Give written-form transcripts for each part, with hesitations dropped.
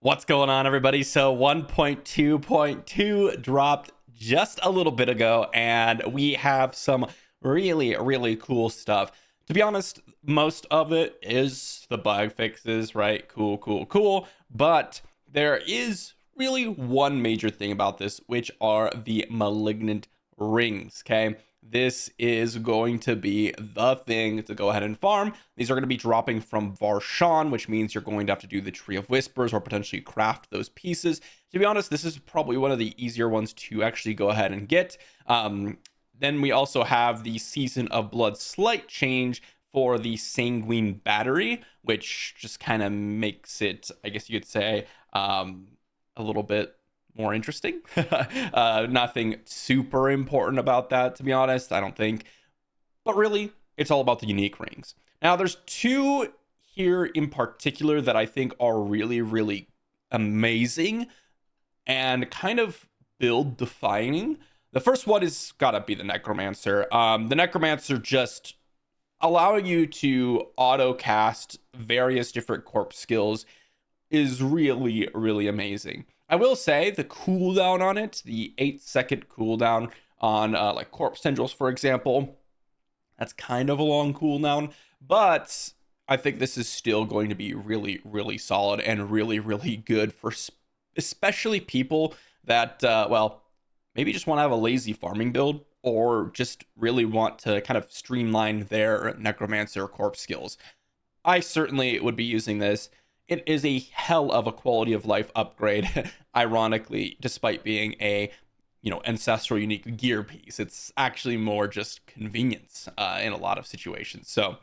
What's going on, everybody? So 1.2.2 dropped just a little bit ago, and we have some really cool stuff. To be honest, most of it is the bug fixes, right? Cool. But there is really one major thing about this, which are the malignant rings, okay? This is going to be the thing to go ahead and farm. These are going to be dropping from Varshan, which means you're going to have to do the Tree of Whispers or potentially craft those pieces. To be honest, this is probably one of the easier ones to actually go ahead and get. Then we also have the Season of Blood slight change for the Sanguine Battery, which just kind of makes it, I guess you could say, a little bit more interesting. Nothing super important about that, to be honest, I don't think. But really, it's all about the unique rings. Now, there's two here in particular that I think are really amazing and kind of build defining. The first one is gotta be the Necromancer. The Necromancer just allowing you to auto cast various different corpse skills is really amazing. I will say the cooldown on it, the 8-second cooldown on like corpse tendrils, for example, that's kind of a long cooldown, but I think this is still going to be really solid and really good for especially people that, well, maybe just want to have a lazy farming build or just really want to kind of streamline their Necromancer corpse skills. I certainly would be using this. It is a hell of a quality of life upgrade, ironically, despite being a, ancestral unique gear piece. It's actually more just convenience in a lot of situations. So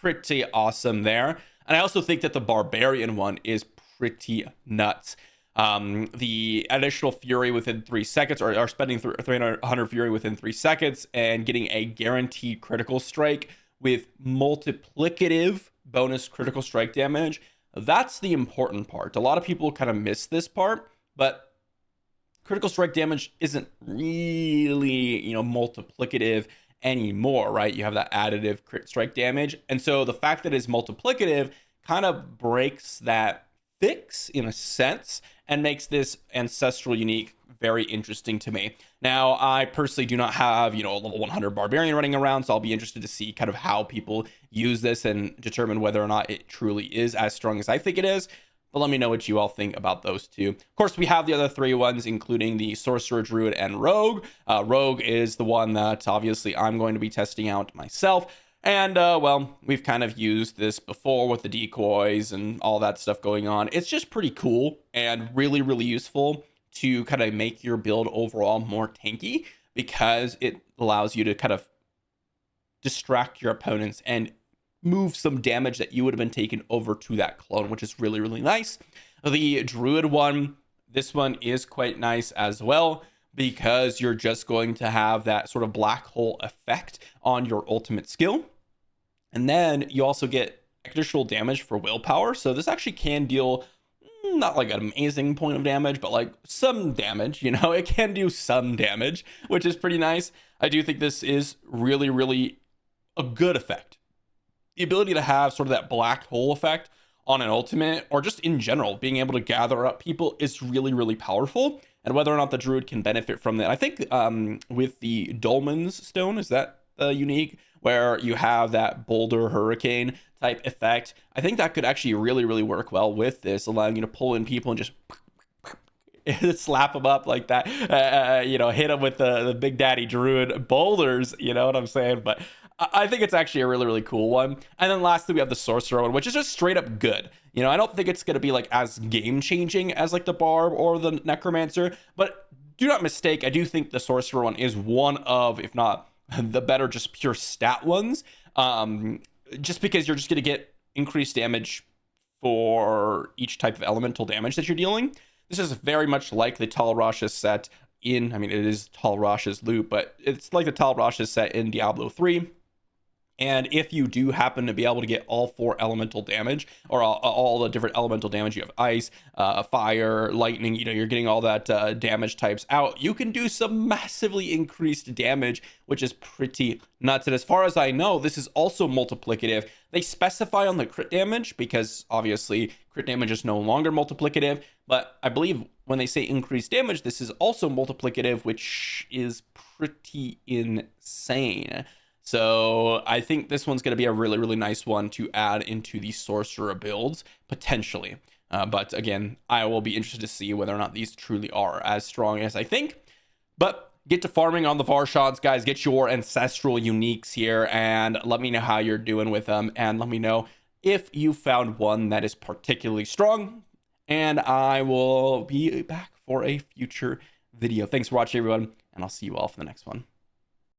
pretty awesome there. And I also think that the Barbarian one is pretty nuts. The additional Fury within 3 seconds, or spending 300 Fury within 3 seconds and getting a guaranteed critical strike with multiplicative bonus critical strike damage. That's the important part. A lot of people kind of miss this part, but critical strike damage isn't really, multiplicative anymore, right? You have that additive crit strike damage. And so the fact that it's multiplicative kind of breaks that fix in a sense and makes this ancestral unique very interesting to me. Now, I personally do not have, a level 100 Barbarian running around, so I'll be interested to see kind of how people use this and determine whether or not it truly is as strong as I think it is. But let me know what you all think about those two. Of course, we have the other three ones, including the Sorcerer, Druid, and Rogue. Rogue is the one that obviously I'm going to be testing out myself. And, well, we've kind of used this before with the decoys and all that stuff going on. It's just pretty cool and really useful to kind of make your build overall more tanky because it allows you to kind of distract your opponents and move some damage that you would have been taken over to that clone, which is really nice. The Druid one, this one is quite nice as well because you're just going to have that sort of black hole effect on your ultimate skill. And then you also get additional damage for willpower. So this actually can deal not like an amazing point of damage, but like some damage, it can do some damage, which is pretty nice. I do think this is really a good effect. The ability to have sort of that black hole effect on an ultimate, or just in general, being able to gather up people is really powerful. And whether or not the Druid can benefit from that, I think with the Dolmen's Stone, is that unique, where you have that boulder hurricane type effect, I think that could actually really work well with this, allowing you to pull in people and just slap them up like that, hit them with the Big Daddy Druid boulders, you know what I'm saying? But I think it's actually a really cool one. And then lastly, we have the Sorcerer one, which is just straight up good. I don't think it's going to be like as game changing as like the Barb or the Necromancer, but do not mistake, I do think the Sorcerer one is one of, if not the better, just pure stat ones. Just because you're just going to get increased damage for each type of elemental damage that you're dealing. This is very much like the Tal Rasha set in, it is Tal Rasha's loot, but it's like the Tal Rasha set in Diablo 3. And if you do happen to be able to get all 4 elemental damage, or all the different elemental damage, you have ice, fire, lightning, you know, you're getting all that damage types out, you can do some massively increased damage, which is pretty nuts. And as far as I know, this is also multiplicative. They specify on the crit damage because obviously crit damage is no longer multiplicative, but I believe when they say increased damage, this is also multiplicative, which is pretty insane. So I think this one's going to be a really, really nice one to add into the sorcerer builds, potentially. But again, I will be interested to see whether or not these truly are as strong as I think. But get to farming on the Varshods, guys. Get your ancestral uniques here and let me know how you're doing with them. And let me know if you found one that is particularly strong. And I will be back for a future video. Thanks for watching, everyone. And I'll see you all for the next one.